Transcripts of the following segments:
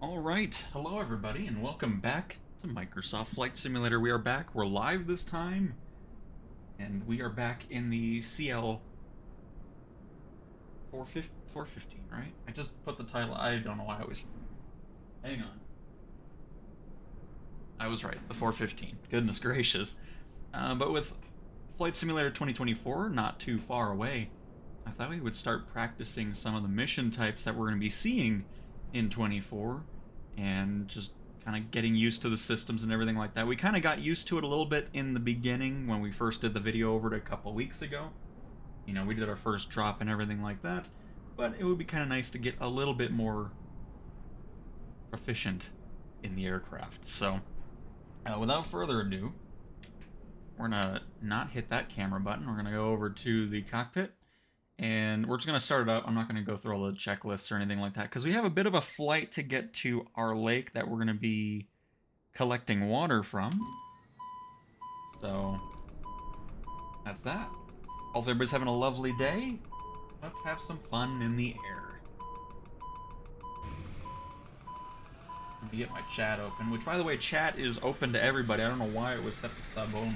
Alright, hello everybody, and welcome back to Microsoft Flight Simulator. We are back, we're live this time, and we are back in the CL-415, right? I just put the title, I don't know why I was... Hang on. I was right, the 415, goodness gracious. But with Flight Simulator 2024 not too far away, I thought we would start practicing some of the mission types that we're going to be seeing in 24 and just kind of getting used to the systems and everything like that. We kind of got used to it a little bit in the beginning when we first did the video over it a couple weeks ago. You know, we did our first drop and everything like that, but it would be kind of nice to get a little bit more proficient in the aircraft. So, without further ado, we're gonna not hit that camera button. We're gonna go over to the cockpit. And we're just going to start it up. I'm not going to go through all the checklists or anything like that, because we have a bit of a flight to get to our lake that we're going to be collecting water from. So, that's that. Hope everybody's having a lovely day. Let's have some fun in the air. Let me get my chat open, which, by the way, chat is open to everybody. I don't know why it was set to sub only.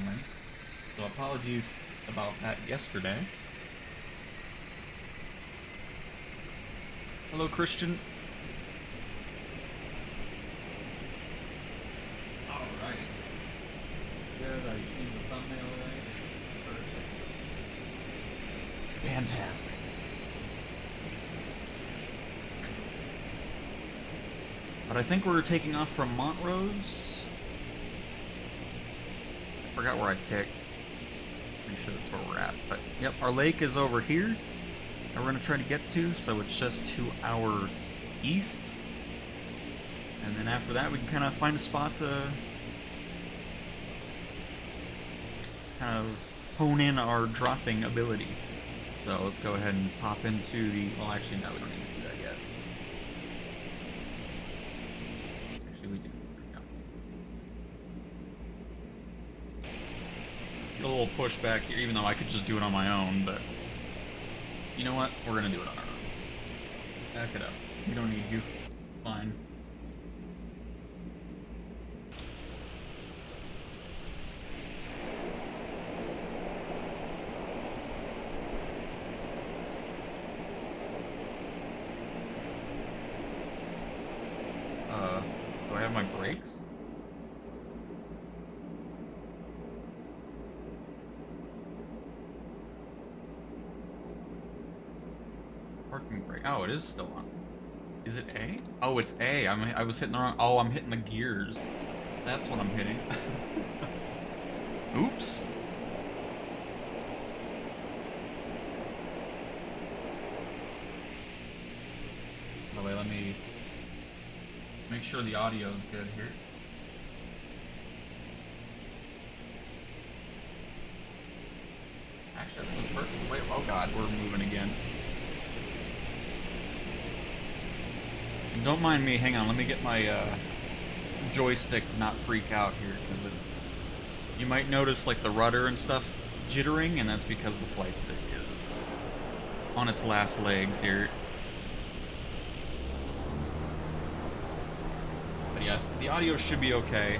So apologies about that yesterday. Hello, Christian. Alright. Good, I changed the thumbnail right. Perfect. Fantastic. But I think we're taking off from Montrose. I forgot where I picked. Pretty sure that's where we're at. But, yep, our lake is over here that we're going to try to get to, so it's just to our east. And then after that we can kind of find a spot to kind of hone in our dropping ability. So let's go ahead and pop into the... Well, actually, no, we don't need to do that yet. Actually, we do. Get a little pushback here, even though I could just do it on my own, but... You know what? We're gonna do it on our own. Back it up. We don't need you. It's fine. Do I have my brakes? Parking brake. Oh, it is still on. Is it A? Oh, it's A. I was hitting the wrong... Oh, I'm hitting the gears. That's what I'm hitting. Oops. By the way, let me make sure the audio is good here. Actually, that was perfect. Wait, oh god, we're moving again. And don't mind me, hang on, let me get my joystick to not freak out here, because you might notice like the rudder and stuff jittering, and that's because the flight stick is on its last legs here. But yeah, the audio should be okay.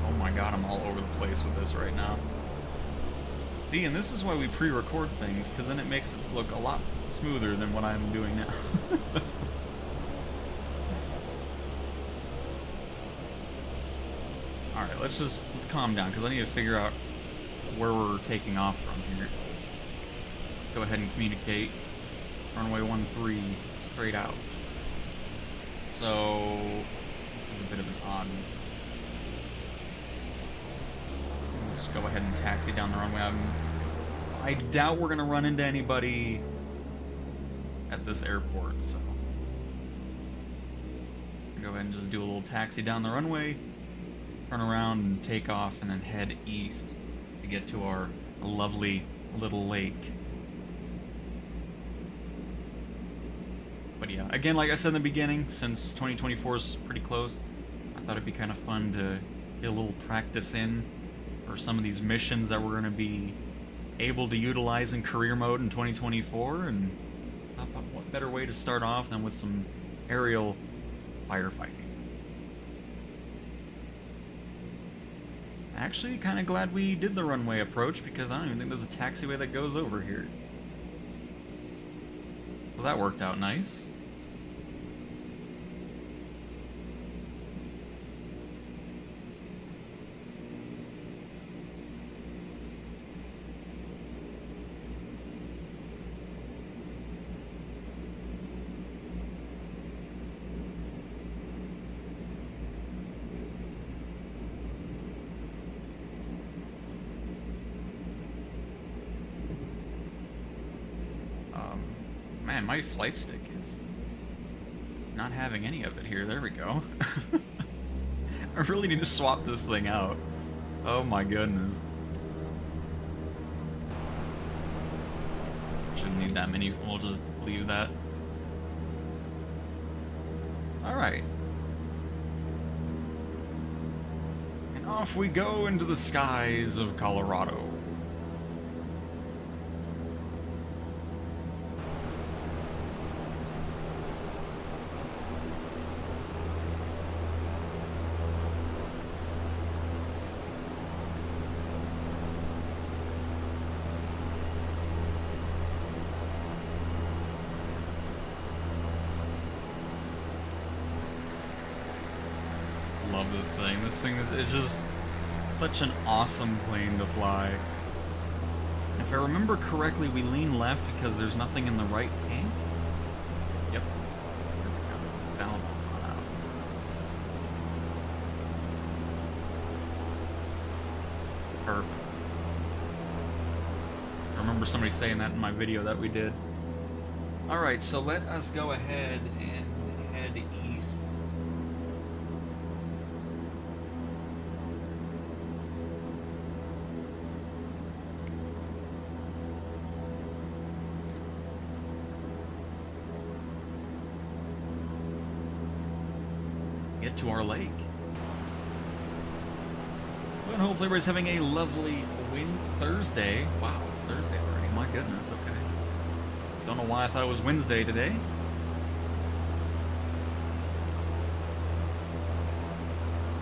Oh my god, I'm all over the place with this right now. See, and this is why we pre-record things, because then it makes it look a lot smoother than what I'm doing now. Alright, let's calm down, because I need to figure out where we're taking off from here. Let's go ahead and communicate. Runway 13, straight out. So, it's a bit of an odd... We'll just go ahead and taxi down the runway. I doubt we're going to run into anybody at this airport, so go ahead and just do a little taxi down the runway, turn around and take off, and then head east to get to our lovely little lake. But yeah, again, like I said in the beginning, since 2024 is pretty close, I thought it'd be kind of fun to get a little practice in for some of these missions that we're going to be able to utilize in career mode in 2024, and what better way to start off than with some aerial firefighting. Actually, kind of glad we did the runway approach because I don't even think there's a taxiway that goes over here. So that worked out nice. Man, my flight stick is not having any of it here. There we go. I really need to swap this thing out. Oh my goodness. Shouldn't need that many. We'll just leave that. Alright. And off we go into the skies of Colorado. Love this thing. This thing is just such an awesome plane to fly. If I remember correctly, we lean left because there's nothing in the right tank. Yep. There we go. Balance this one out. Perfect. I remember somebody saying that in my video that we did. Alright, so let us go ahead and head east. Get to our lake. And hopefully everybody's having a lovely Thursday. Wow, it's Thursday already. My goodness, okay. Don't know why I thought it was Wednesday today.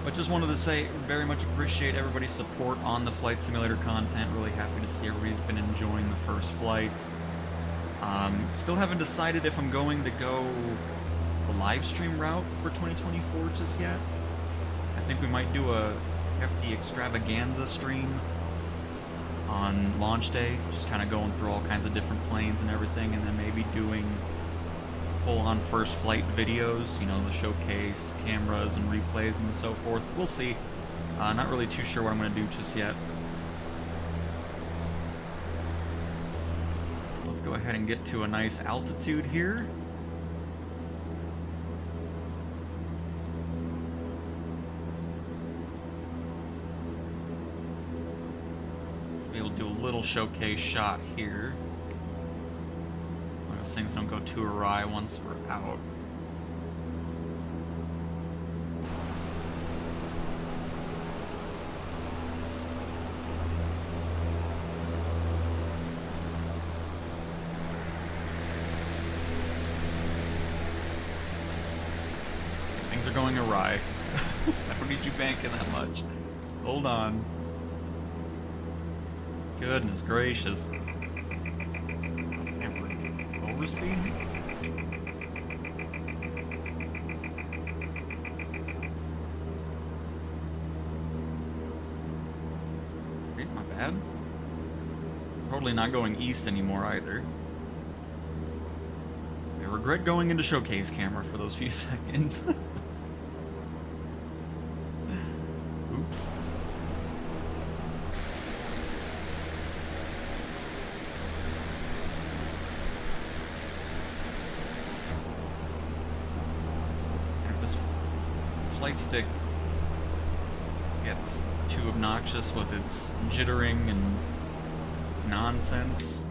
But just wanted to say, very much appreciate everybody's support on the Flight Simulator content. Really happy to see everybody's been enjoying the first flights. Still haven't decided if I'm going to go the live stream route for 2024 just yet. I think we might do a hefty extravaganza stream on launch day, just kind of going through all kinds of different planes and everything, and then maybe doing full-on first flight videos, you know, the showcase cameras and replays and so forth. We'll see. Not really too sure what I'm going to do just yet. Let's go ahead and get to a nice altitude here. We'll do a little showcase shot here. Those things don't go too awry once we're out. Things are going awry. I don't need you banking that much. Hold on. Goodness gracious. Overspeed? Ain't not bad. Totally not going east anymore either. I regret going into showcase camera for those few seconds. Oops. Flight stick gets too obnoxious with its jittering and nonsense.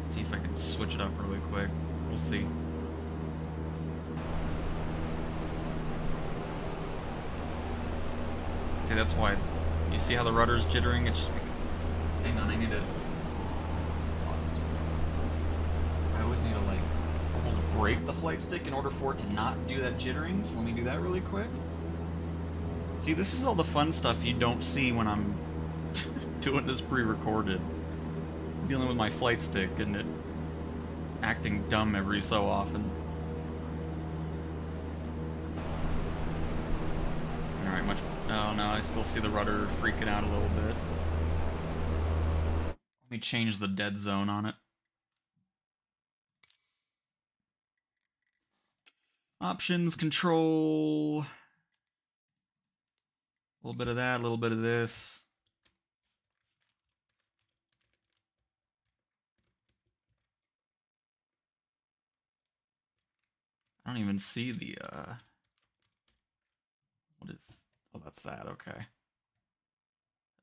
Let's see if I can switch it up really quick. We'll see. See, that's why it's... You see how the rudder's jittering? It's just because... Hang on, I need to... I break the flight stick in order for it to not do that jittering, so let me do that really quick. See, this is all the fun stuff you don't see when I'm doing this pre-recorded. Dealing with my flight stick and it acting dumb every so often. Alright, much... Oh no, I still see the rudder freaking out a little bit. Let me change the dead zone on it. Options, control... A little bit of that, a little bit of this. I don't even see the, what is... Oh, that's that, okay.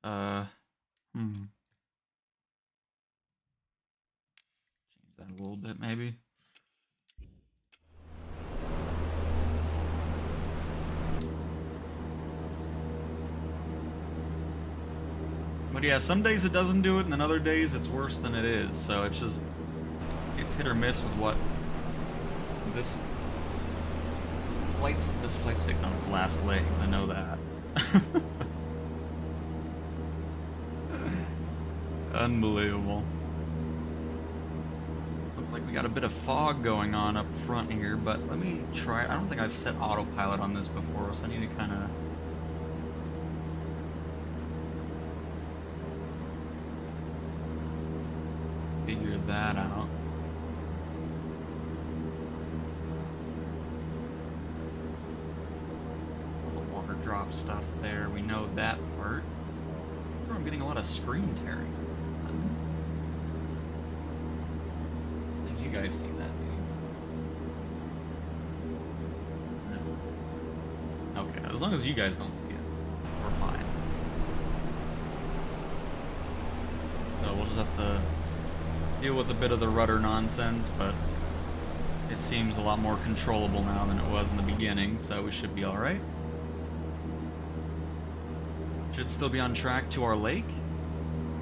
Change that a little bit, maybe. But yeah, some days it doesn't do it, and then other days it's worse than it is, so it's just... It's hit or miss with what... This flight stick's on its last legs, I know that. Unbelievable. Looks like we got a bit of fog going on up front here, but let me try it. I don't think I've set autopilot on this before, so I need to kind of... figure that out. All the water drop stuff there, we know that part. I'm getting a lot of screen tearing. I think you guys see that, do you? No. Okay, as long as you guys don't see it, we're fine. So we'll just have to deal with a bit of the rudder nonsense, but it seems a lot more controllable now than it was in the beginning, so we should be alright. Should still be on track to our lake.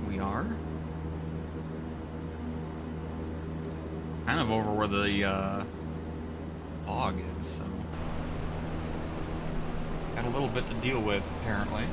We are. Kind of over where the fog is, so... Got a little bit to deal with, apparently.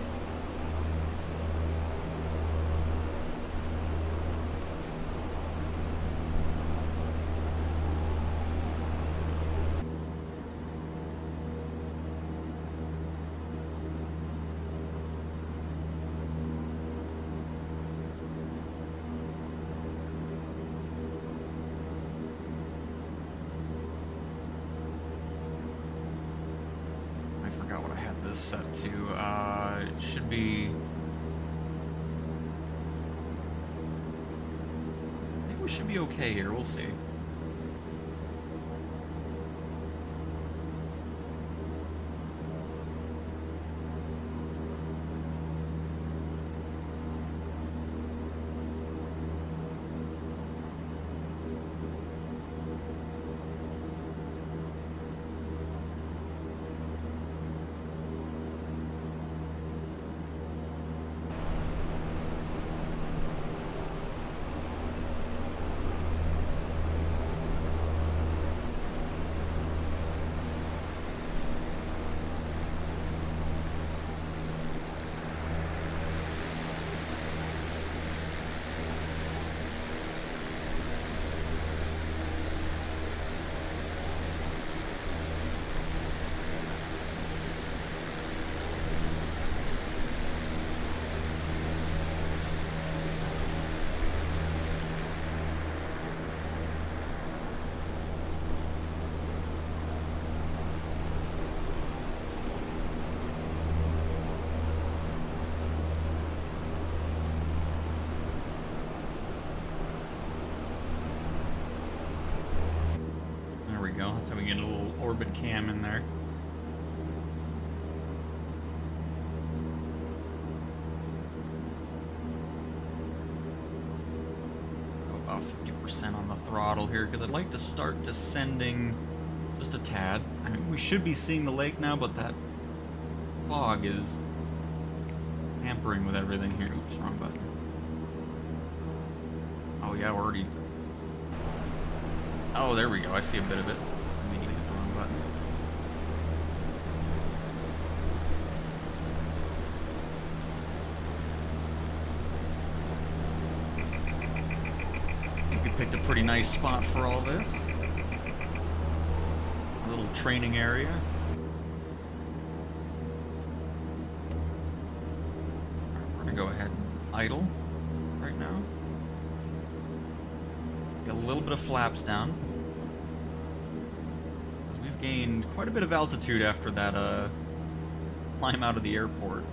Set to, it should be... I think we should be okay here, we'll see. So we get a little orbit cam in there. Go about 50% on the throttle here because I'd like to start descending just a tad. I mean, we should be seeing the lake now, but that fog is hampering with everything here. Oops, wrong button. Oh yeah, we're already... Oh, there we go. I see a bit of it. button. I think we picked a pretty nice spot for all this. A little training area. We're gonna go ahead and idle right now. Get a little bit of flaps down. We've gained quite a bit of altitude after that climb out of the airport.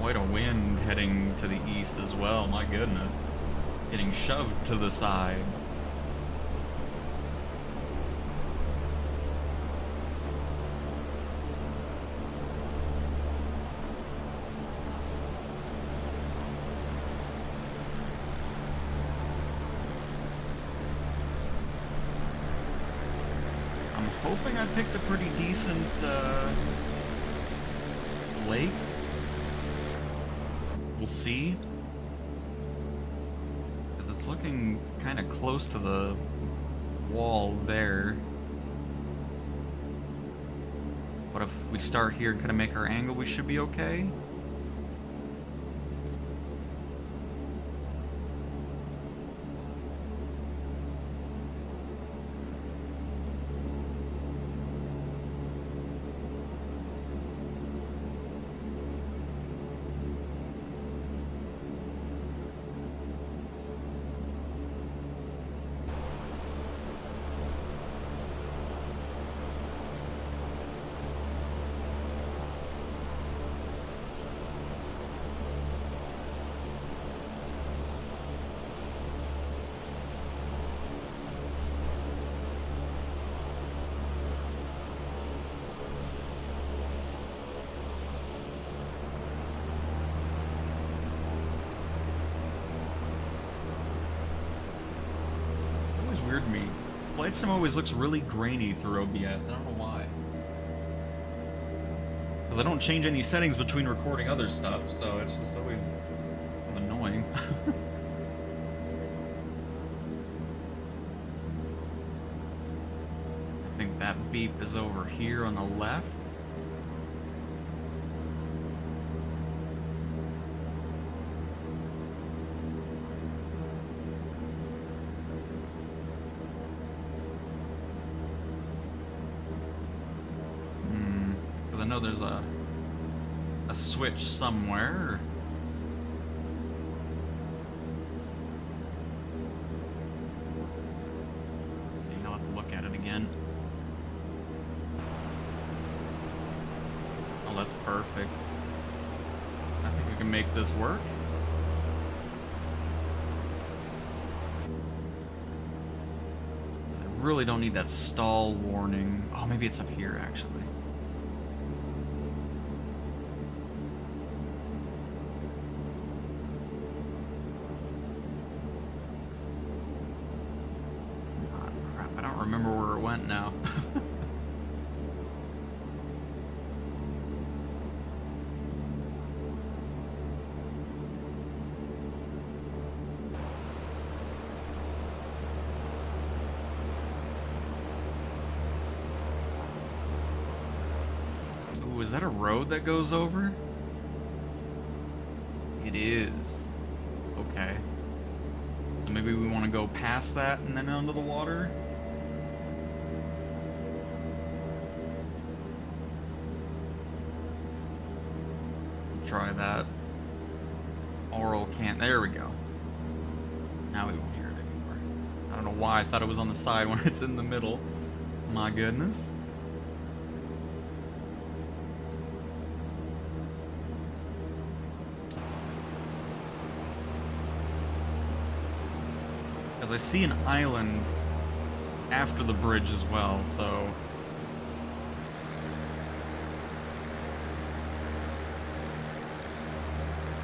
Quite a wind heading to the east as well, my goodness. Getting shoved to the side. I'm hoping I picked a pretty decent lake. We'll see. Because it's looking kind of close to the wall there. But if we start here and kind of make our angle, we should be okay. Weird me. Flight sim always looks really grainy through OBS. I don't know why. Because I don't change any settings between recording other stuff, so it's just always annoying. I think that beep is over here on the left. I know there's a switch somewhere. Let's see, I'll have to look at it again. Oh, that's perfect. I think we can make this work. I really don't need that stall warning. Oh, maybe it's up here, actually. Remember where it went now. Ooh, is that a road that goes over? It is. Okay. So maybe we want to go past that and then onto the water? Try that. Oral can't. There we go. Now we won't hear it anymore. I don't know why I thought it was on the side when it's in the middle. My goodness. Because I see an island after the bridge as well, so...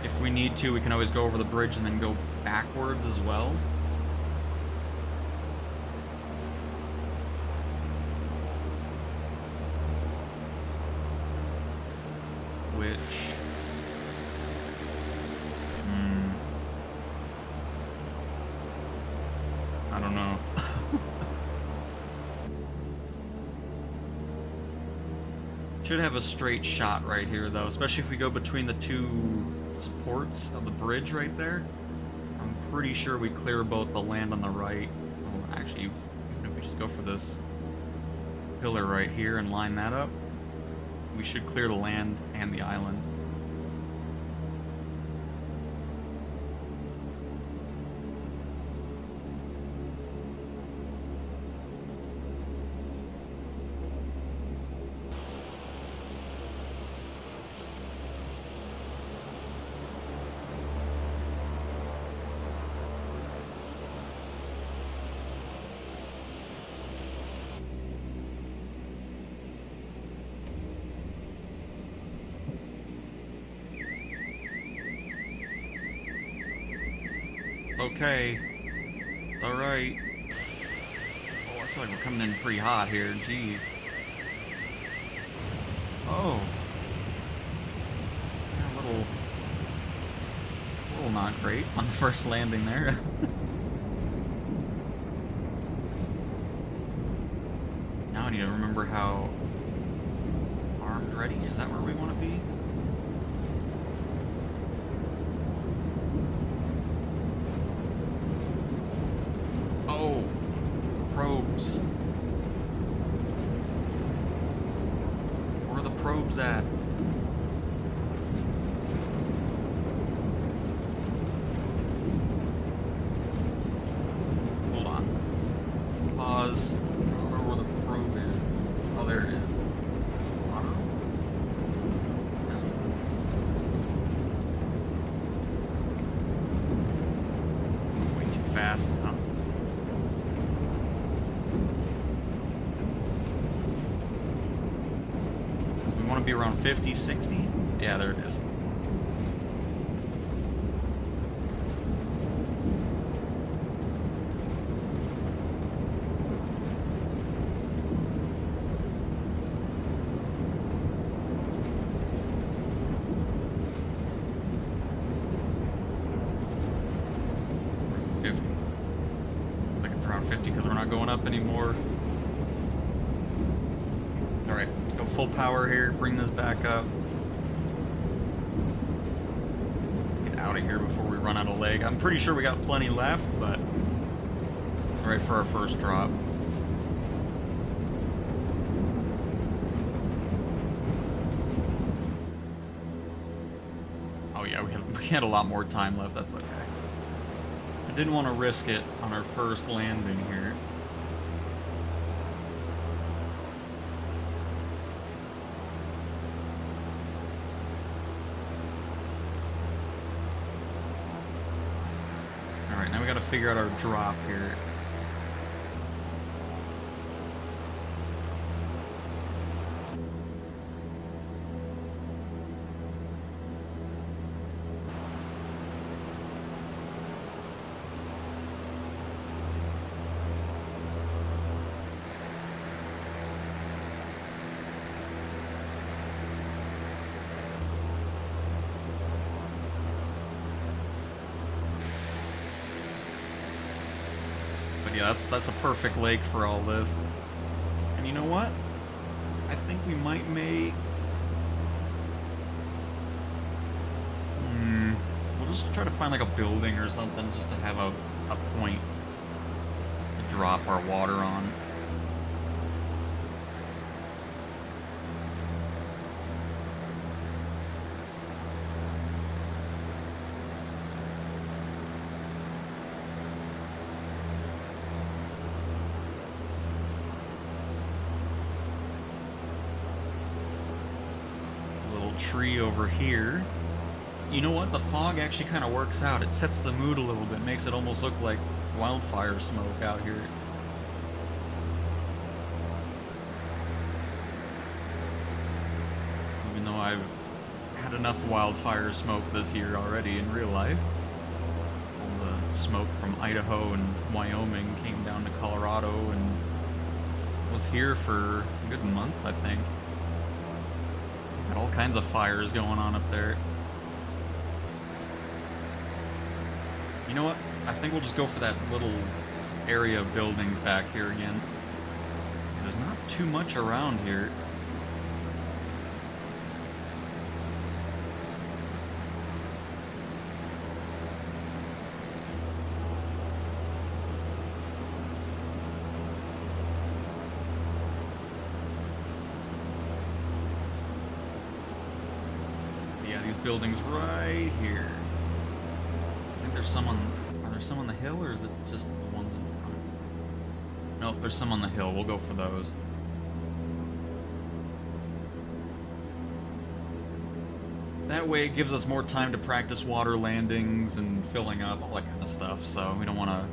If we need to, we can always go over the bridge and then go backwards as well. I don't know. Should have a straight shot right here, though, especially if we go between the two supports of the bridge right there. I'm pretty sure we clear both the land on the right. Oh, actually, even if we just go for this pillar right here and line that up, we should clear the land and the island. Okay. Alright. Oh, I feel like we're coming in pretty hot here. Jeez. Oh. Yeah, a little not great on the first landing there. Now I need to remember how armed ready. Is that where we want to be? Oh, probes. Where are the probes at? Hold on. Pause. I don't know where the probe is. Oh, there it is. Auto? No. Way too fast. Oh. Want to be around 50, 60? Yeah, there it is. I think it's around 50 because we're not going up anymore. Alright, let's go full power here, bring this back up. Let's get out of here before we run out of leg. I'm pretty sure we got plenty left, but... Alright, for our first drop. Oh yeah, we had a lot more time left, that's okay. I didn't want to risk it on our first landing here. Alright, now we gotta figure out our drop here. Yeah, that's a perfect lake for all this. And you know what? I think we might make... We'll just try to find like a building or something just to have a point to drop our water on. Tree over here. You know what? The fog actually kind of works out. It sets the mood a little bit, makes it almost look like wildfire smoke out here. Even though I've had enough wildfire smoke this year already in real life. All the smoke from Idaho and Wyoming came down to Colorado and was here for a good month, I think. Got all kinds of fires going on up there. You know what? I think we'll just go for that little area of buildings back here again. There's not too much around here. Yeah, these buildings right here. I think there's some on... Are there some on the hill, or is it just the ones in front? Nope, there's some on the hill. We'll go for those. That way it gives us more time to practice water landings and filling up, all that kind of stuff, so we don't want to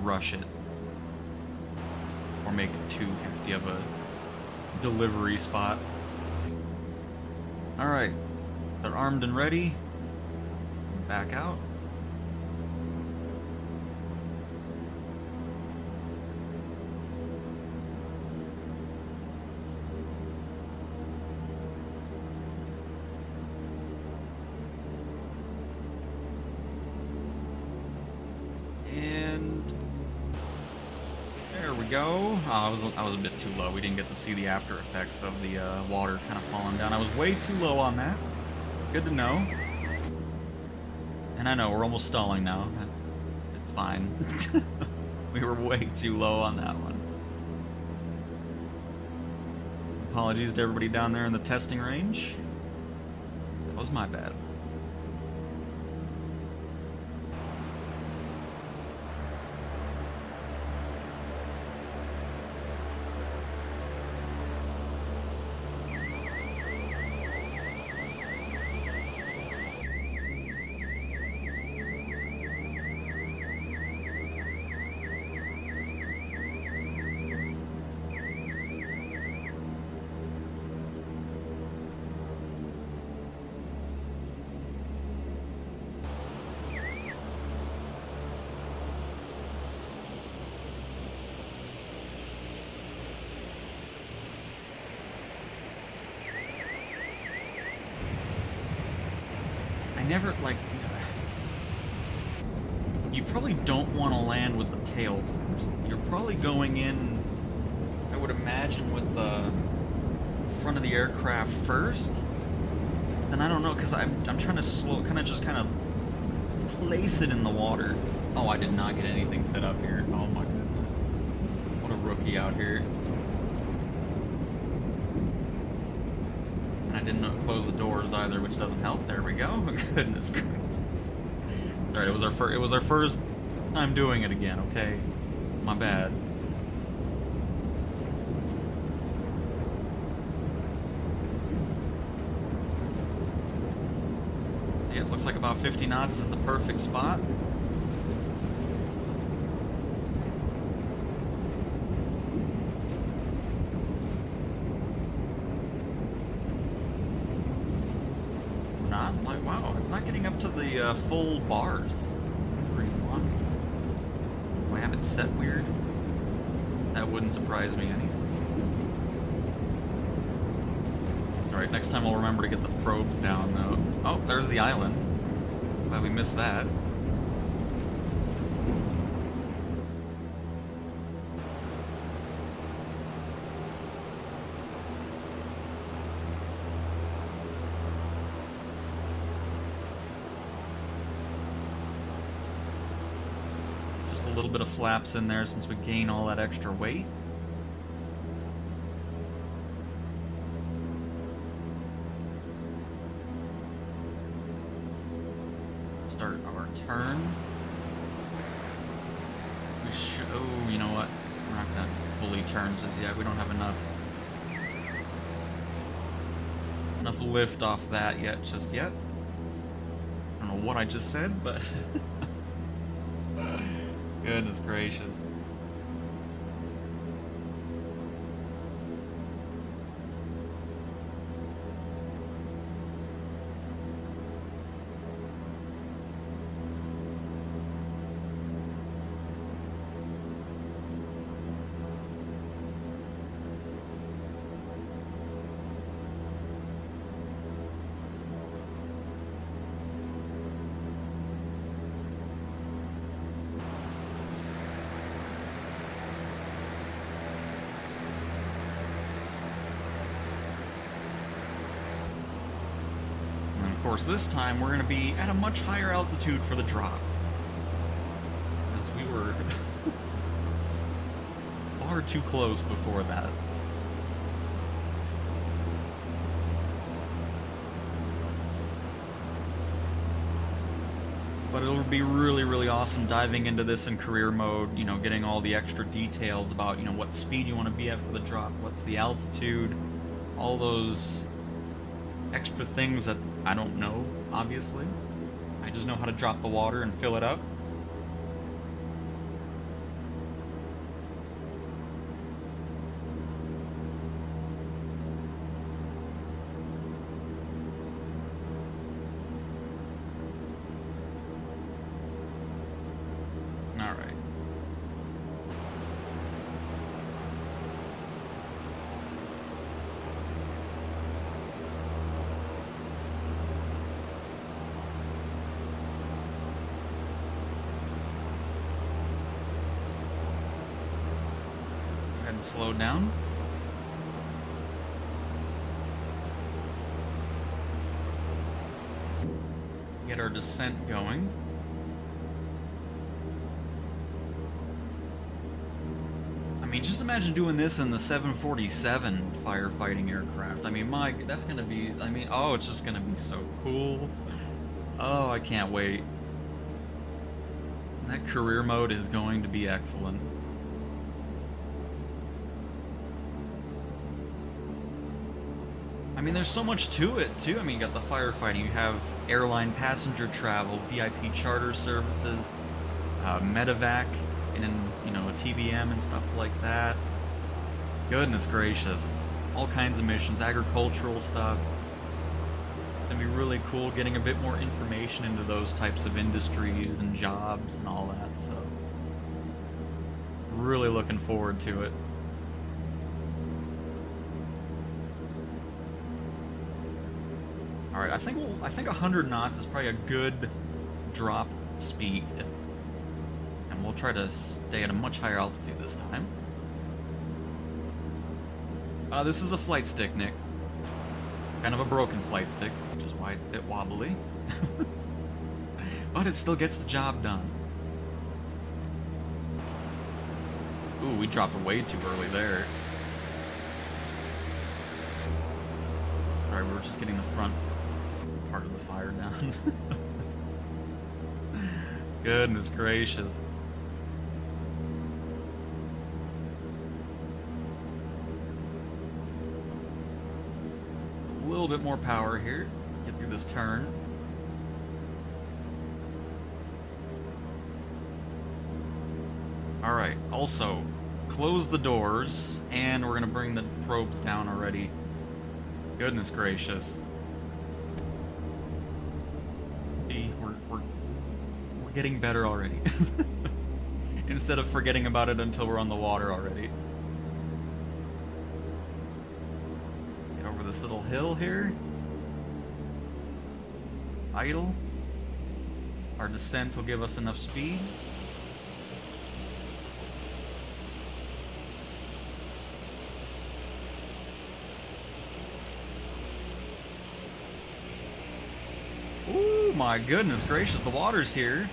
rush it. Or make it too hefty of a delivery spot. Alright. They're armed and ready. Back out. And there we go. Oh, I was a bit too low. We didn't get to see the after effects of the water kind of falling down. I was way too low on that. Good to know. And I know, we're almost stalling now. It's fine. We were way too low on that one. Apologies to everybody down there in the testing range. That was my bad. I never, like... You probably don't want to land with the tail first. You're probably going in, I would imagine, with the front of the aircraft first. Then I don't know, because I'm trying to slow, kind of place it in the water. Oh, I did not get anything set up here. Oh my goodness. What a rookie out here. And I didn't close the doors either, which doesn't help. There we go. Goodness gracious. Sorry, it was our first time doing it again, okay? My bad. Yeah, it looks like about 50 knots is the perfect spot. Not like, wow, it's not getting up to the full bars. Do I have it set weird? That wouldn't surprise me any. It's alright, next time I'll remember to get the probes down though. Oh, there's the island. Glad we missed that. A little bit of flaps in there since we gain all that extra weight. Start our turn. We should. Oh, you know what? We're not gonna fully turn just yet. We don't have enough lift off that yet. Just yet. I don't know what I just said, but. Goodness gracious. of course, this time we're going to be at a much higher altitude for the drop. Because we were far too close before that. But it'll be really, really awesome diving into this in career mode, you know, getting all the extra details about, you know, what speed you want to be at for the drop, what's the altitude, all those extra things that I don't know, obviously. I just know how to drop the water and fill it up. Alright. Go ahead and slow down. Get our descent going. I mean, just imagine doing this in the 747 firefighting aircraft. I mean, that's gonna be, I mean, oh, it's just gonna be so cool. Oh, I can't wait. That career mode is going to be excellent. I mean, there's so much to it, too. I mean, you got the firefighting, you have airline passenger travel, VIP charter services, medevac, and then, you know, a TBM and stuff like that. Goodness gracious. All kinds of missions, agricultural stuff. It's gonna be really cool getting a bit more information into those types of industries and jobs and all that, so really looking forward to it. Alright, I think 100 knots is probably a good drop speed. And we'll try to stay at a much higher altitude this time. This is a flight stick, Nick. Kind of a broken flight stick, which is why it's a bit wobbly. But it still gets the job done. Ooh, we dropped way too early there. Alright, we're just getting the front part of the fire down. Goodness gracious. A little bit more power here. Get through this turn. Alright, also, close the doors, and we're gonna bring the probes down already. Goodness gracious. See, we're getting better already. Instead of forgetting about it until we're on the water already. Get over this little hill here. Idle. Our descent will give us enough speed. Ooh, my goodness gracious, the water's here.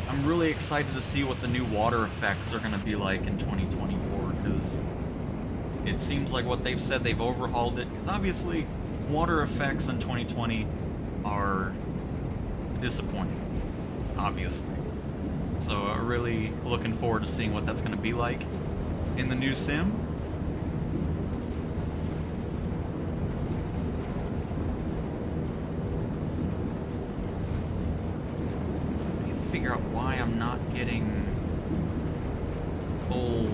I'm really excited to see what the new water effects are going to be like in 2024, because it seems like what they've said, they've overhauled it, because obviously water effects in 2020 are disappointing, obviously. So I'm really looking forward to seeing what that's going to be like in the new sim. Figure out why I'm not getting full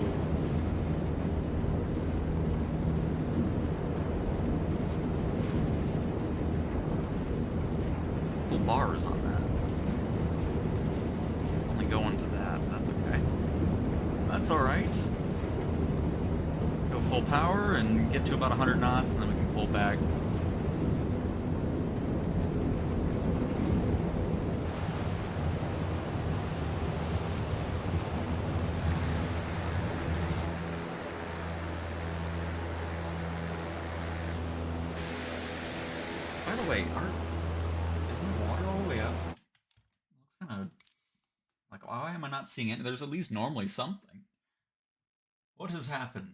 bars on that. Only going to that. That's okay. That's all right. Go full power and get to about 100 knots, and then we can pull back. wait, isn't the water all the way up? Looks kind of like, why am I not seeing it? There's at least normally something. What has happened?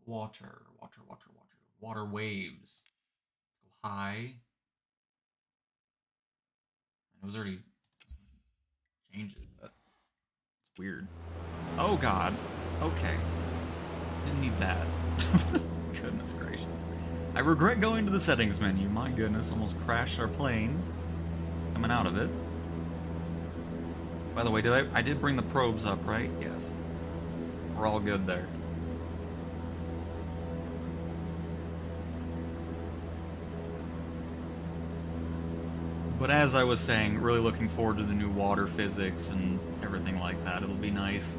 Water, water, water, water. Water waves. Let's go high. It was already changed it, but it's weird. Oh god. Okay. Didn't need that. Goodness gracious. I regret going to the settings menu. My goodness, almost crashed our plane. Coming out of it. By the way, I did bring the probes up, right? Yes. We're all good there. But as I was saying, really looking forward to the new water physics and everything like that. It'll be nice.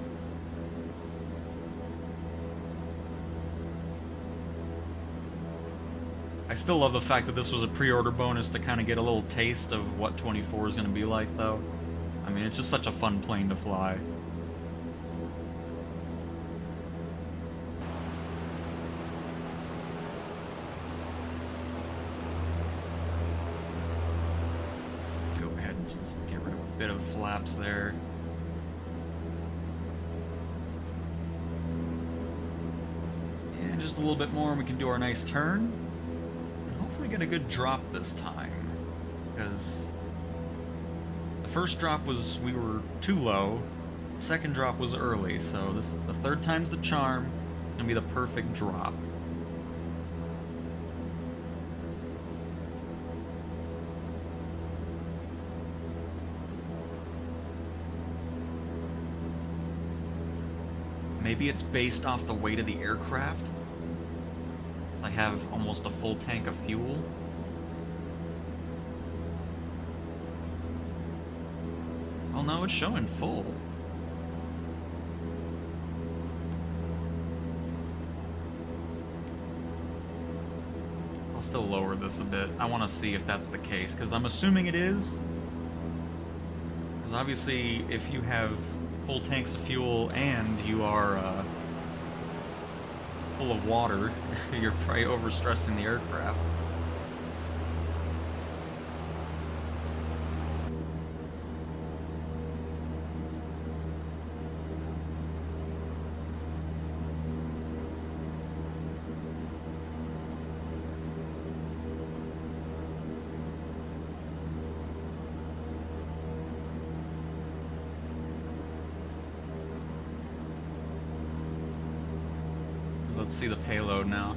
I still love the fact that this was a pre-order bonus to kind of get a little taste of what 24 is going to be like, though. I mean, it's just such a fun plane to fly. Go ahead and just get rid of a bit of flaps there. And just a little bit more and we can do our nice turn. Hopefully get a good drop this time, because the first drop was, we were too low, the second drop was early, so this, the third time's the charm. It's gonna be the perfect drop. Maybe it's based off the weight of the aircraft. I have almost a full tank of fuel. Oh no, it's showing full. I'll still lower this a bit. I want to see if that's the case, because I'm assuming it is. Because obviously, if you have full tanks of fuel and you are full of water, you're probably overstressing the aircraft. Let's see the payload now.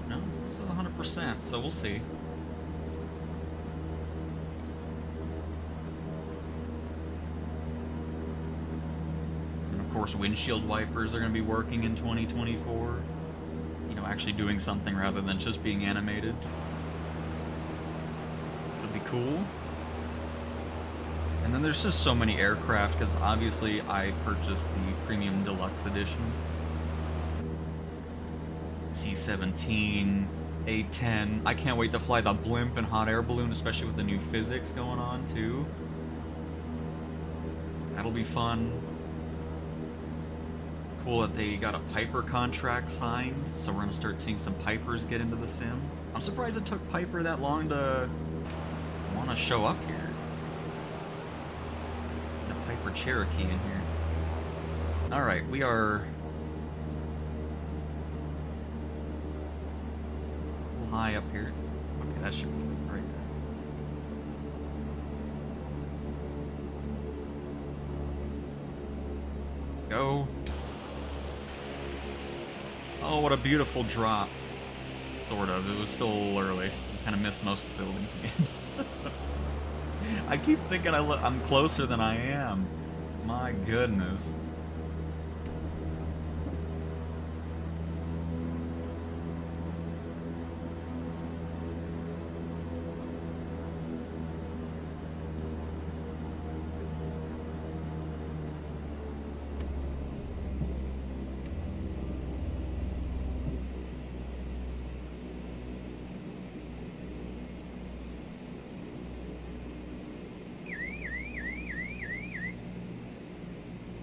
No, this is 100%, so we'll see. And of course, windshield wipers are going to be working in 2024. You know, actually doing something rather than just being animated. Should be cool. And then there's just so many aircraft, because obviously I purchased the Premium Deluxe Edition. C-17, A-10. I can't wait to fly the blimp and hot air balloon, especially with the new physics going on, too. That'll be fun. Cool that they got a Piper contract signed, so we're going to start seeing some Pipers get into the sim. I'm surprised it took Piper that long to want to show up here. Piper Cherokee in here. Alright, we are a little high up here. Okay, that should be right there. Go. Oh, what a beautiful drop. Sort of. It was still a little early. I kind of missed most of the buildings again. I keep thinking I'm closer than I am. My goodness.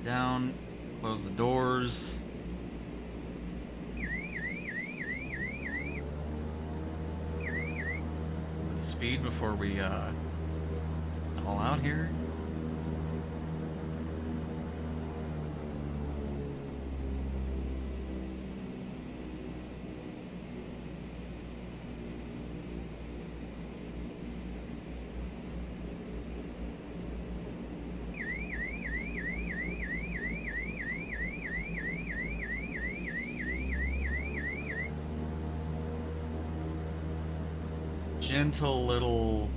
Down, close the doors. before we all out here. Gentle little...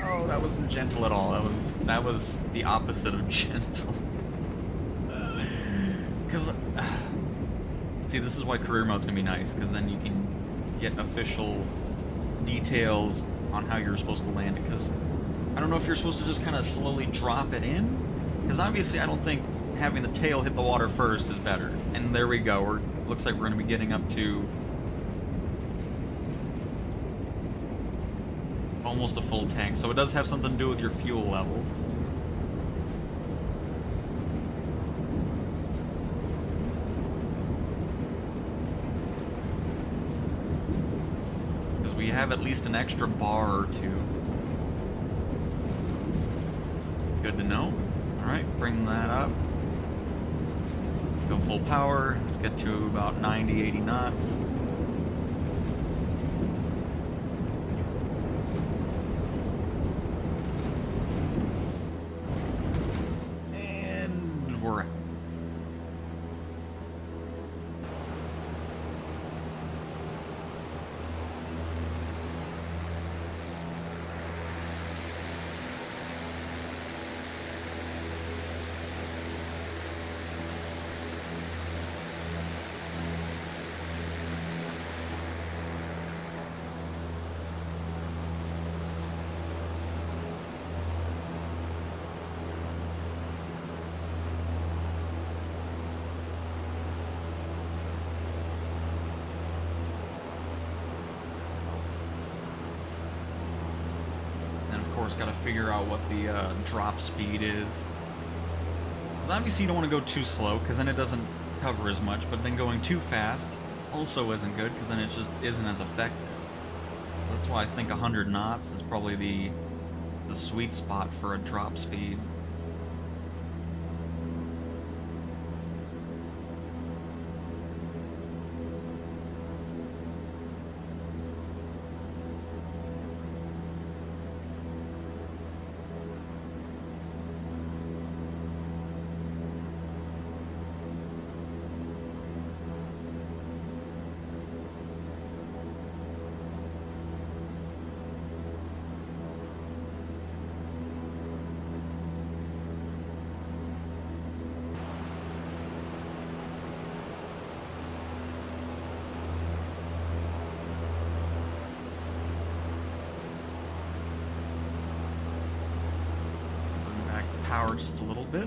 Oh, that wasn't gentle at all. That was the opposite of gentle. Because see, this is why career mode's gonna be nice, because then you can get official details on how you're supposed to land it. Because I don't know if you're supposed to just kind of slowly drop it in. Because obviously, I don't think having the tail hit the water first is better. And there we go. Looks like we're going to be getting up to almost a full tank. So it does have something to do with your fuel levels. Because we have at least an extra bar or two. Good to know. Alright, bring that up. Go full power. Let's get to about 90, 80 knots. And we're out. Got to figure out what the drop speed is. Because obviously you don't want to go too slow, because then it doesn't cover as much, but then going too fast also isn't good, because then it just isn't as effective. That's why I think 100 knots is probably the sweet spot for a drop speed. Power just a little bit.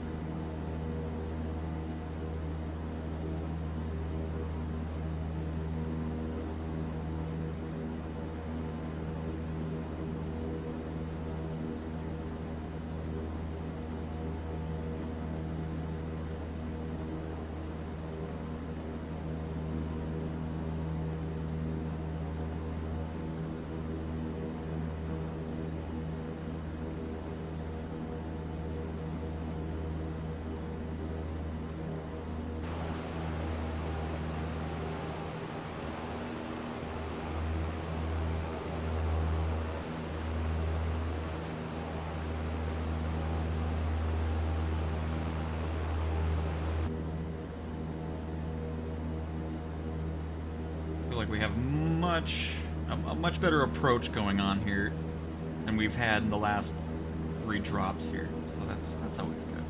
Like we have a much better approach going on here than we've had in the last 3 drops here, so that's always good.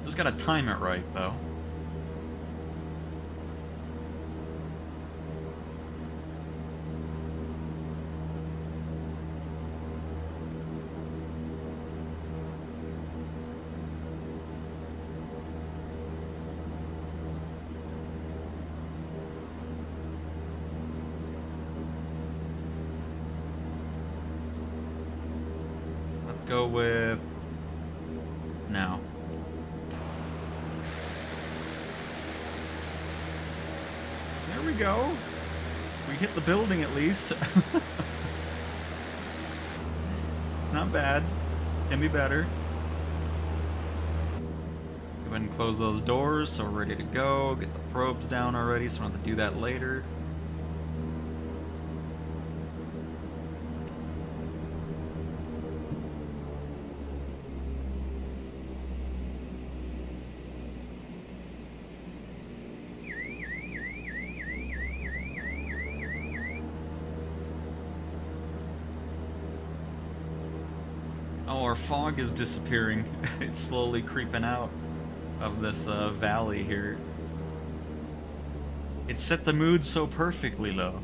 Just gotta time it right though. Go with now. There go. We hit the building at least. Not bad. Can be better. Go ahead and close those doors so we're ready to go. Get the probes down already so we don't have to do that later. Oh, our fog is disappearing. It's slowly creeping out of this valley here. It set the mood so perfectly, though.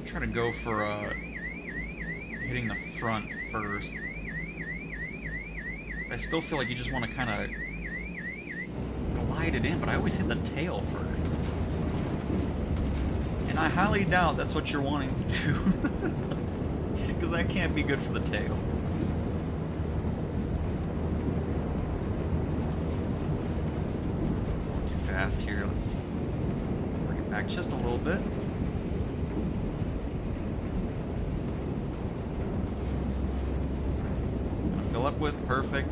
Try to go for hitting the front first. I still feel like you just want to kind of glide it in, but I always hit the tail first. And I highly doubt that's what you're wanting to do. Because that can't be good for the tail. Going too fast here. Let's bring it back just a little bit. Fill up with perfect.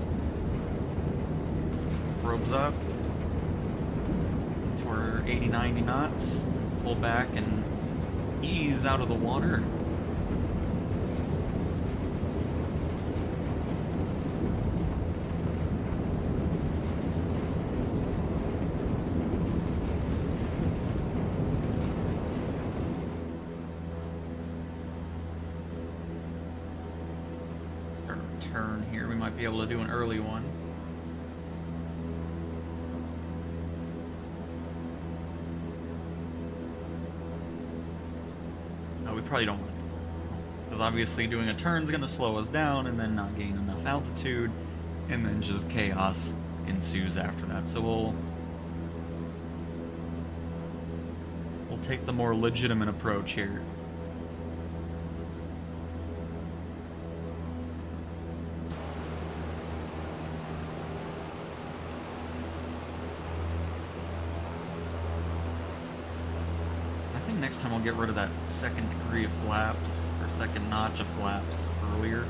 Probes up to our 80-90 knots. Pull back and ease out of the water. Turn here, we might be able to do an early one. No, we probably don't want to do that. Because obviously doing a turn is going to slow us down and then not gain enough altitude, and then just chaos ensues after that. So we'll take the more legitimate approach here. Next time I'll get rid of that second degree of flaps, or second notch of flaps earlier.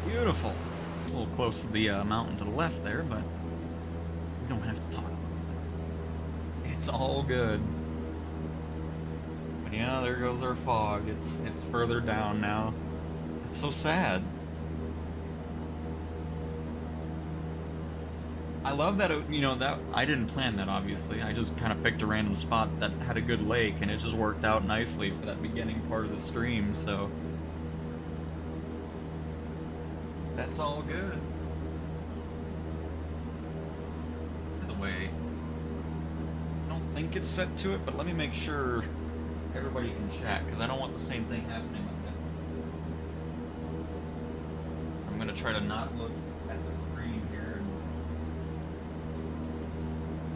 Beautiful. A little close to the mountain to the left there, but we don't have to talk about it. It's all good. But yeah, there goes our fog. It's further down now. It's so sad. I love that, that I didn't plan that, obviously. I just kind of picked a random spot that had a good lake, and it just worked out nicely for that beginning part of the stream, so that's all good. By the way, I don't think it's set to it, but let me make sure everybody can chat, because I don't want the same thing happening with this. I'm going to try to not look at the screen here.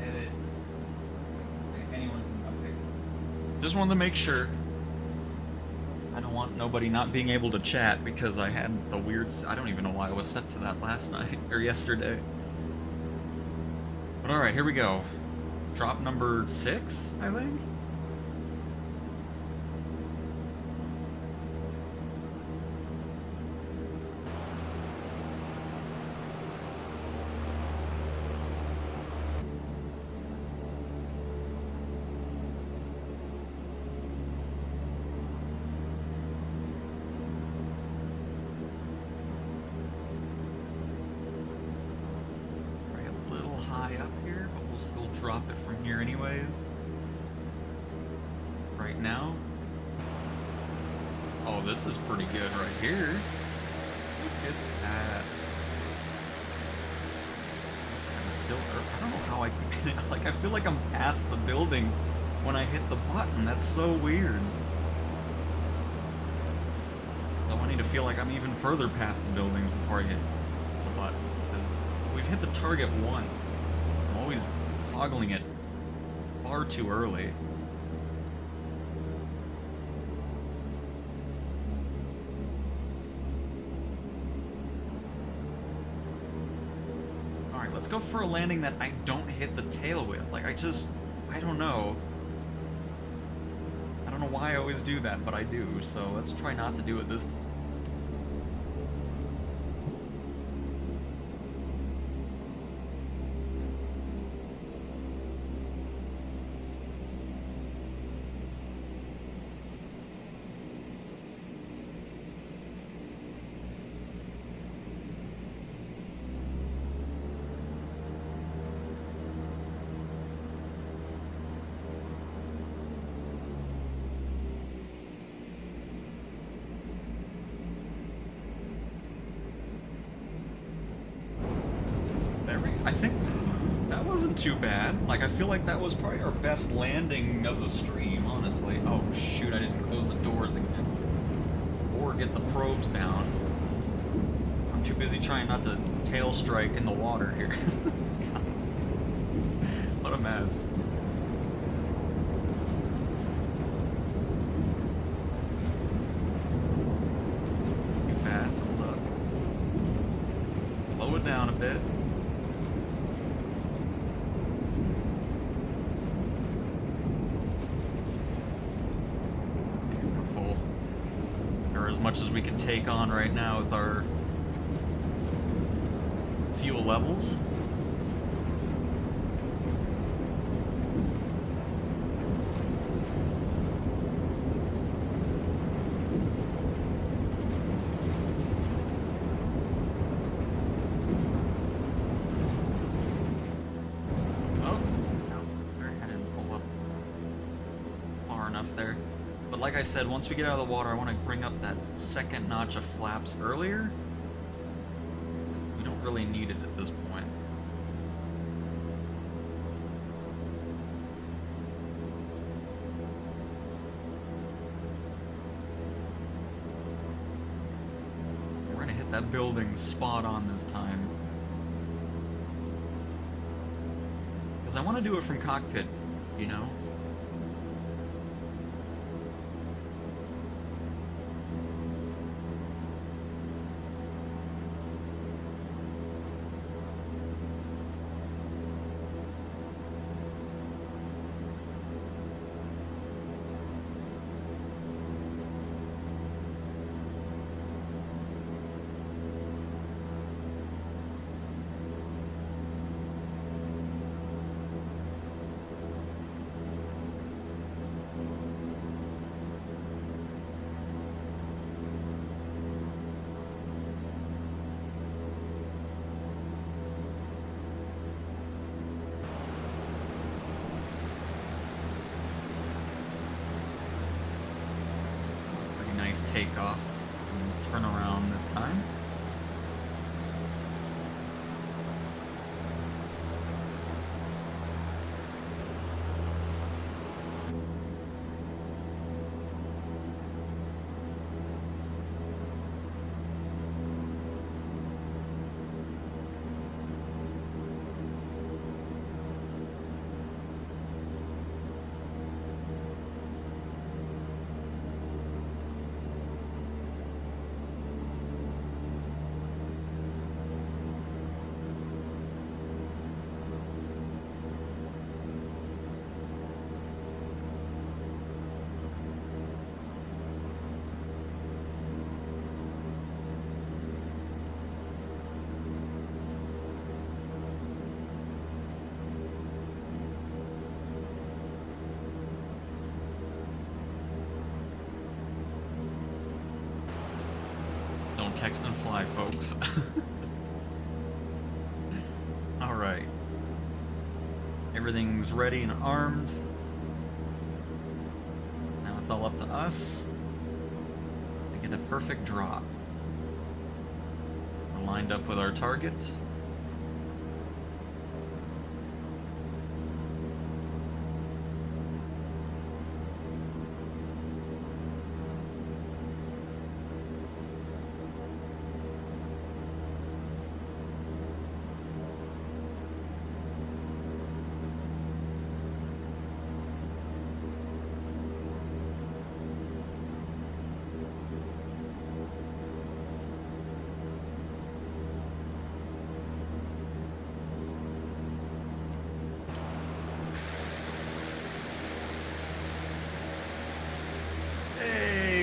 Edit. Anyone can update. Just wanted to make sure. I don't want nobody not being able to chat because I had the weird... I don't even know why I was set to that last night, or yesterday. But alright, here we go. Drop number 6, I think? high up here, but we'll still drop it from here anyways. Right now. Oh, this is pretty good right here. Look at that. Still, I don't know how I keep hitting it. Like, I feel like I'm past the buildings when I hit the button. That's so weird. So I need to feel like I'm even further past the buildings before I hit the button. Because we've hit the target once. I'm always toggling it far too early. Alright, let's go for a landing that I don't hit the tail with. Like, I don't know. I don't know why I always do that, but I do. So let's try not to do it this time. I think that wasn't too bad. Like, I feel like that was probably our best landing of the stream, honestly. Oh, shoot, I didn't close the doors again. Or get the probes down. I'm too busy trying not to tail strike in the water here. What a mess. Too fast, hold up. Slow it down a bit. As much as we can take on right now with our fuel levels. Oh, I didn't pull up far enough there. But like I said, once we get out of the water, I want to bring up that second notch of flaps earlier. We don't really need it at this point. We're going to hit that building spot on this time. Because I want to do it from cockpit, you know? Nice takeoff and turn around this time. Don't text and fly, folks. Alright. Everything's ready and armed. Now it's all up to us to get a perfect drop. We're lined up with our target.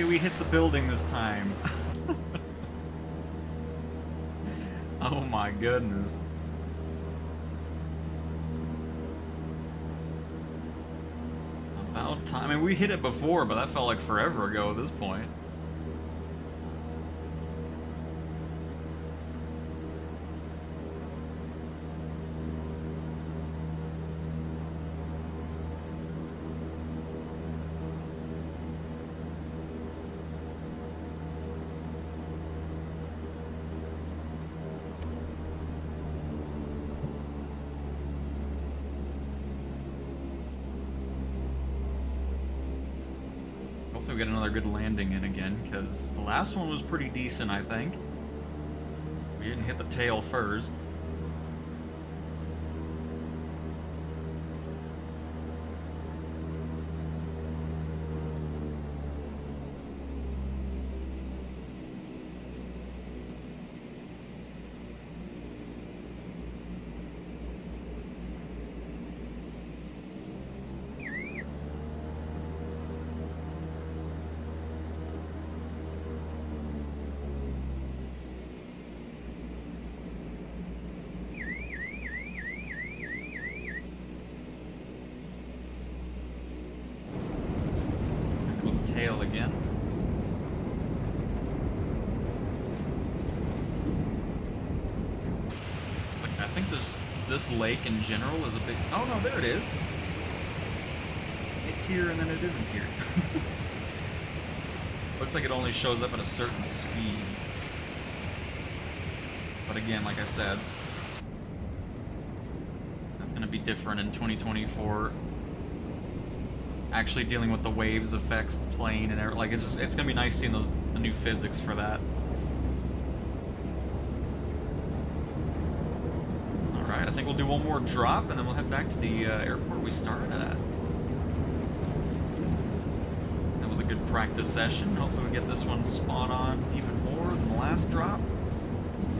We hit the building this time. Oh my goodness. About time. I mean, we hit it before, but that felt like forever ago at this point. Hopefully we get another good landing in again, because the last one was pretty decent, I think. We didn't hit the tail first. Tail again. Like, I think this lake in general is a big. Oh no, there it is. It's here and then it isn't here. Looks like it only shows up at a certain speed. But again, like I said, that's gonna be different in 2024. Actually dealing with the waves affects the plane and everything. Like, it's gonna be nice seeing the new physics for that. Alright, I think we'll do one more drop and then we'll head back to the airport we started at. That was a good practice session. Hopefully we get this one spot on even more than the last drop.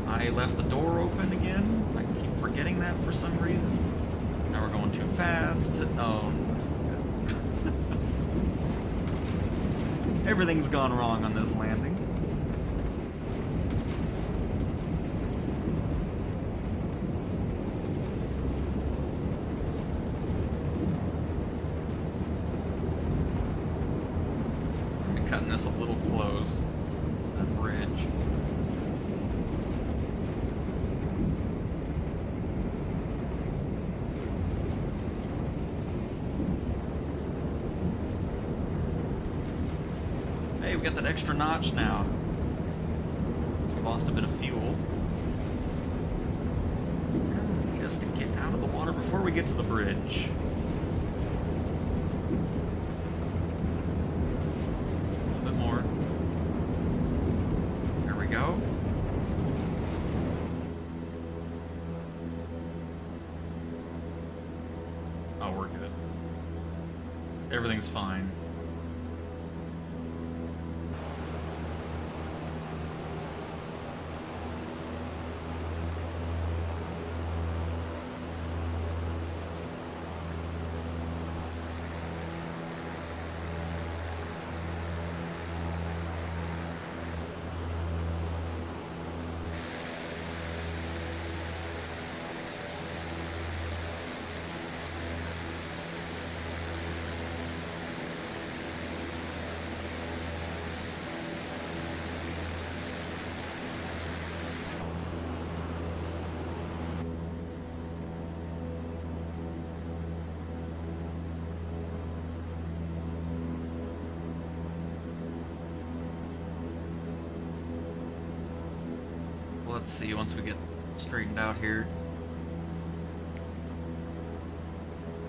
I left the door open again. I keep forgetting that for some reason. Now we're going too fast. Oh, this is good. Everything's gone wrong on this landing. I'm cutting this a little close. That bridge. Hey, we got that extra notch now. We lost a bit of fuel. Need us to get out of the water before we get to the bridge. A little bit more. There we go. Oh, we're good. Everything's fine. let's see, once we get straightened out here.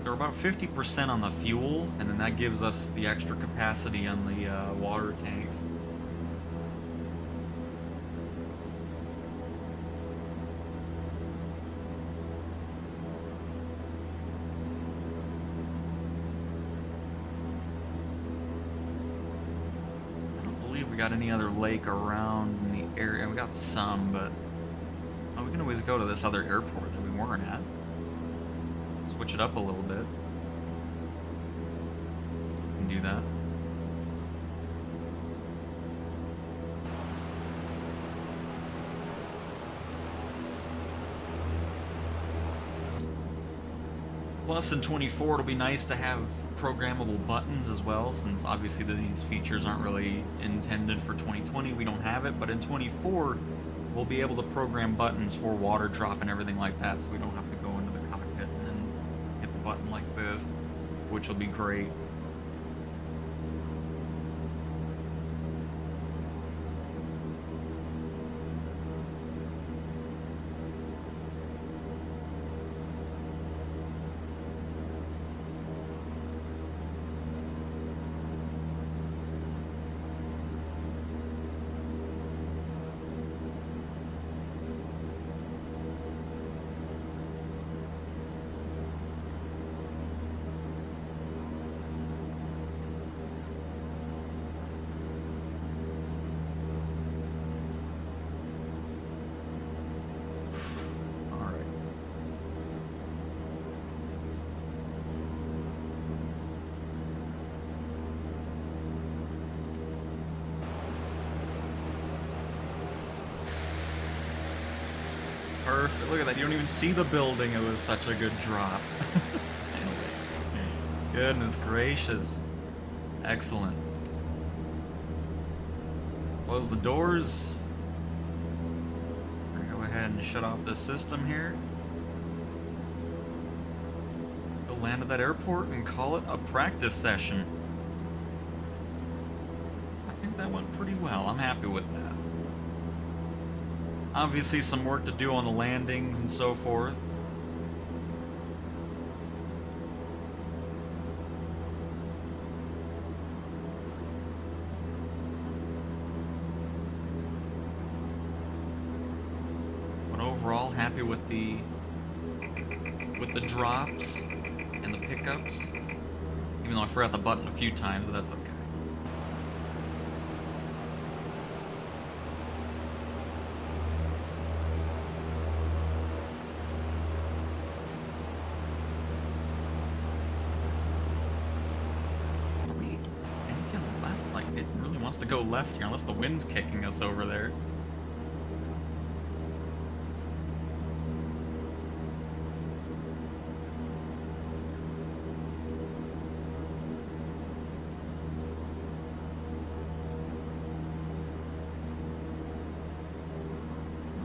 They're about 50% on the fuel, and then that gives us the extra capacity on the water tanks. I don't believe we got any other lake around in the area. We got some, but we can always go to this other airport that we weren't at. Switch it up a little bit. We can do that. Plus in 24 it'll be nice to have programmable buttons as well, since obviously these features aren't really intended for 2020. We don't have it, but in 24 we'll be able to program buttons for water drop and everything like that, so we don't have to go into the cockpit and then hit the button like this, which will be great. Perfect. Look at that. You don't even see the building. It was such a good drop. Goodness gracious. Excellent. Close the doors. We're gonna go ahead and shut off the system here. Go land at that airport and call it a practice session. I think that went pretty well. I'm happy with that. Obviously some work to do on the landings and so forth. But overall, happy with the drops and the pickups. Even though I forgot the button a few times, but that's okay. To go left here unless the wind's kicking us over there.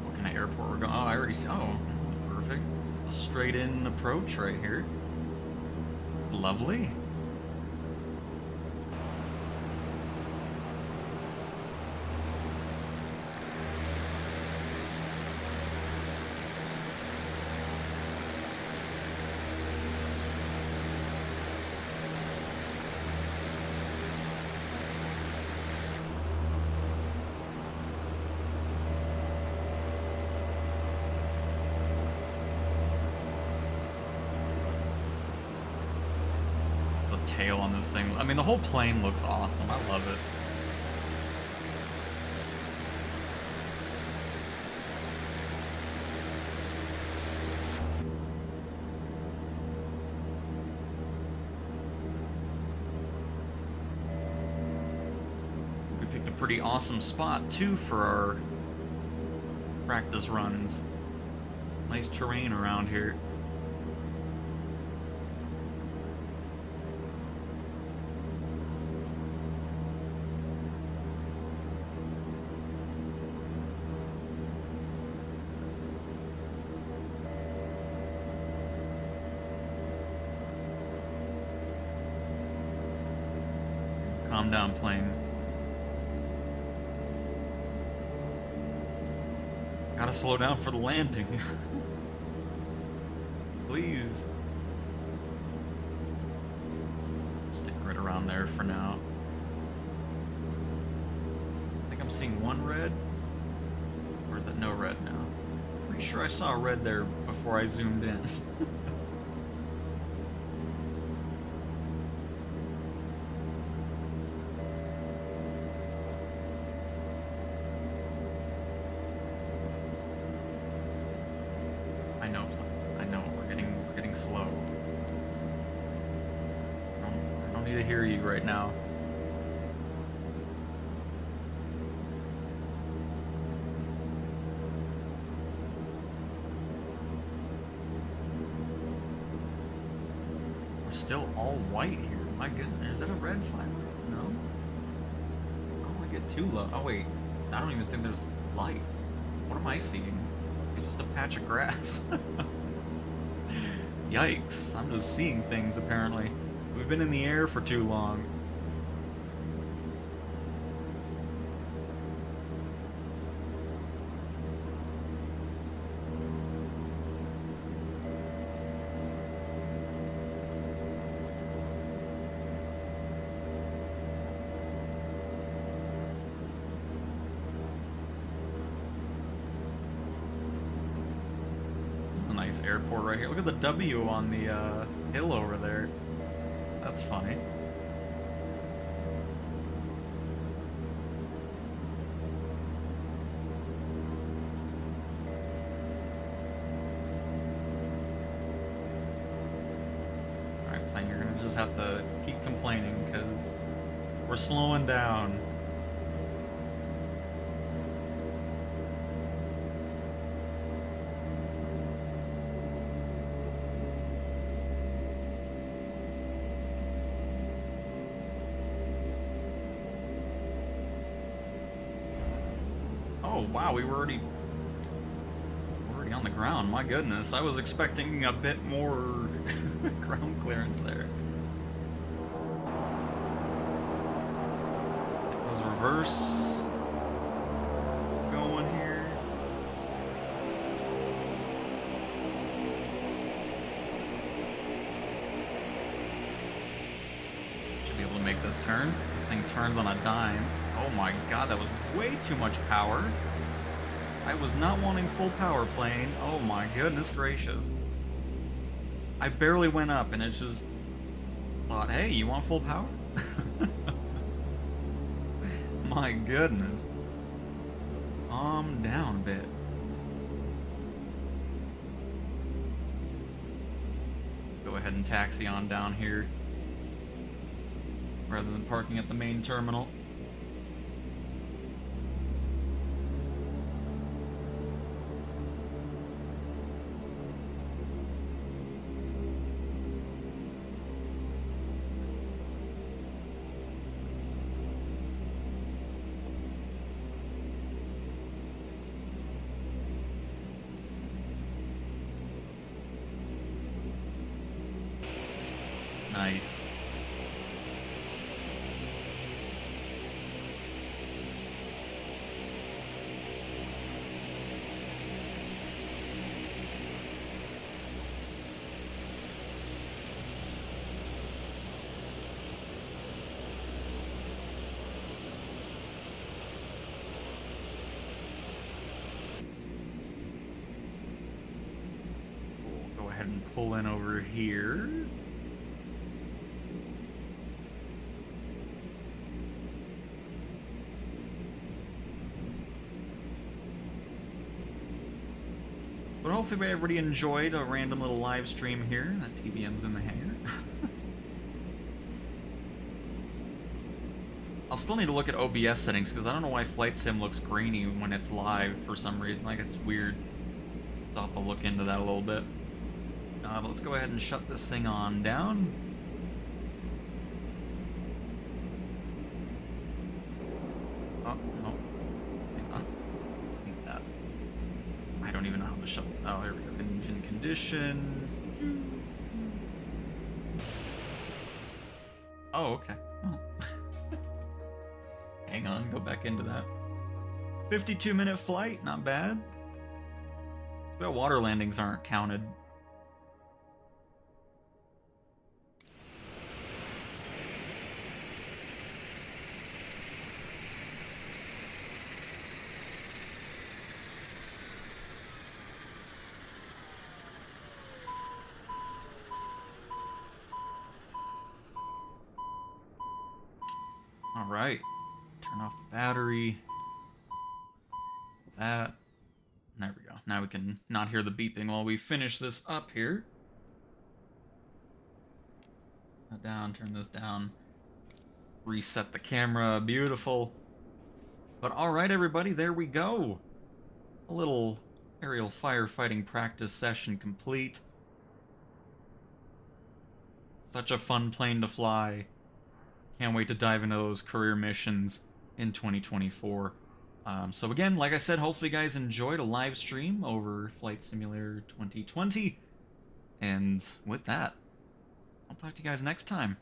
What kind of airport we're going? Oh, I already see. Oh, perfect. Just a straight in approach right here. Lovely. Tail on this thing. I mean, the whole plane looks awesome. I love it. We picked a pretty awesome spot too for our practice runs. Nice terrain around here. Calm down, plane. Gotta slow down for the landing. Please. Stick right around there for now. I think I'm seeing one red. Or is that no red now? Pretty sure I saw a red there before I zoomed in. I know, we're getting slow. I don't need to hear you right now. We're still all white here. My goodness, is that a red finally? No? I don't want to get too low. Oh wait, I don't even think there's lights. What am I seeing? It's just a patch of grass. Yikes, I'm just seeing things apparently. We've been in the air for too long. Nice airport right here. Look at the W on the hill over there. That's funny. Alright, plane, you're gonna just have to keep complaining because we're slowing down. Oh wow, we're already on the ground. My goodness, I was expecting a bit more ground clearance there. Get those reverse going here. Should be able to make this turn. This thing turns on a dime. Oh my god, that was way too much power. I was not wanting full power plane. Oh my goodness gracious. I barely went up and it just thought, hey, you want full power? My goodness. Let's calm down a bit. Go ahead and taxi on down here rather than parking at the main terminal. Nice. We'll go ahead and pull in over here. But hopefully everybody enjoyed a random little live stream here. That TBM's in the hangar. I'll still need to look at OBS settings because I don't know why Flight Sim looks grainy when it's live for some reason. Like, it's weird. So I'll have to look into that a little bit. But let's go ahead and shut this thing on down. Oh, no. Hang on. I think that. I don't even know how to shut. Oh, here we go. Engine condition. Oh, okay. Well. Hang on, go back into that. 52-minute flight, not bad. The water landings aren't counted. Alright. Turn off the battery. That. There we go. Now we can not hear the beeping while we finish this up here. That down, turn this down. Reset the camera. Beautiful. But alright, everybody, there we go. A little aerial firefighting practice session complete. Such a fun plane to fly. Can't wait to dive into those career missions in 2024. So again, like I said, hopefully you guys enjoyed a live stream over Flight Simulator 2020. And with that, I'll talk to you guys next time.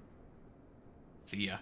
See ya.